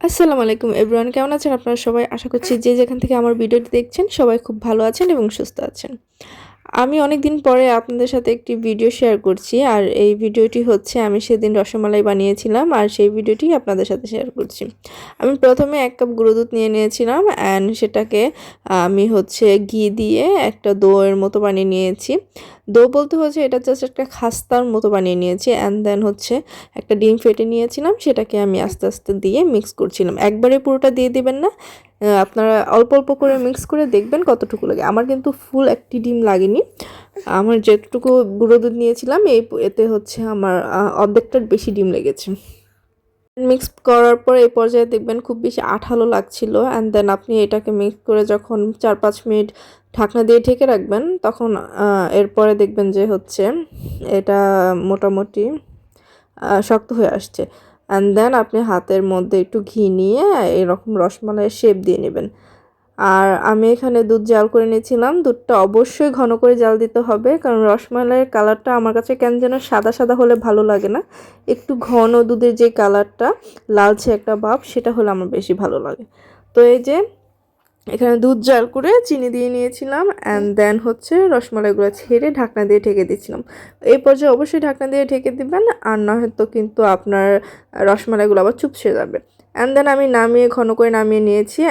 আসসালামু আলাইকুম এভরিওয়ান, কেমন আছেন আপনারা সবাই? আশা করছি যে যেখান থেকে আমার ভিডিওটি দেখছেন সবাই খুব ভালো আছেন এবং সুস্থ আছেন। আমি অনেক দিন পরে আপনাদের সাথে একটি ভিডিও শেয়ার করছি, আর এই ভিডিওটি হচ্ছে আমি সেদিন রসমালাই বানিয়েছিলাম আর সেই ভিডিওটি আপনাদের সাথে শেয়ার করছি। আমি প্রথমে 1 কাপ গুঁড়ো দুধ নিয়ে নিয়েছিলাম অ্যান্ড সেটাকে আমি হচ্ছে ঘি দিয়ে একটা দইয়ের মতো বানিয়ে নিয়েছি। দো বলতে হচ্ছে এটা জাস্ট একটা খাস্তার মতো বানিয়ে নিয়েছি অ্যান্ড দেন হচ্ছে একটা ডিম ফেটে নিয়েছিলাম, সেটাকে আমি আস্তে আস্তে দিয়ে মিক্স করছিলাম। একবারে পুরোটা দিয়ে দিবেন না, আপনারা অল্প অল্প করে মিক্স করে দেখবেন কতটুকু লাগে। আমার কিন্তু ফুল একটি ডিম লাগেনি, আমার যেটুকু গুঁড়ো দুধ নিয়েছিলাম এতে হচ্ছে আমার অর্ধেকটার বেশি ডিম লেগেছে। মিক্স করার পর এই পর্যায়ে দেখবেন খুব বেশি আঠালো লাগছিল অ্যান্ড দেন আপনি এটাকে মিক্স করে যখন 4-5 মিনিট ঢাকনা দিয়ে ঢেকে রাখবেন তখন এরপরে দেখবেন যে হচ্ছে এটা মোটামুটি শক্ত হয়ে আসছে। অ্যান্ড দেন আপনি হাতের মধ্যে একটু ঘি নিয়ে এরকম রসমালাইয়ের শেপ দিয়ে নেবেন। আর আমি এখানে দুধ জাল করে নিয়েছিলাম। দুধটা অবশ্যই ঘন করে জাল দিতে হবে, কারণ রসমালাইয়ের কালারটা আমার কাছে কেন যেন সাদা সাদা হলে ভালো লাগে না। একটু ঘন দুধের যে কালারটা, লালচে একটা ভাব, সেটা হলে আমার বেশি ভালো লাগে। তো এই যে এখানে দুধ জাল করে চিনি দিয়ে নিয়েছিলাম অ্যান্ড দেন হচ্ছে রসমালাইগুলো ছেড়ে ঢাকনা দিয়ে ঢেকে দিচ্ছিলাম। এই পর্যায়ে অবশ্যই ঢাকনা দিয়ে ঢেকে দিবেন, আর না হয়তো কিন্তু আপনার রসমালাইগুলো আবার চুপসে যাবে। অ্যান্ড দেন আমি নামিয়ে ঘন করে নামিয়ে নিয়েছি।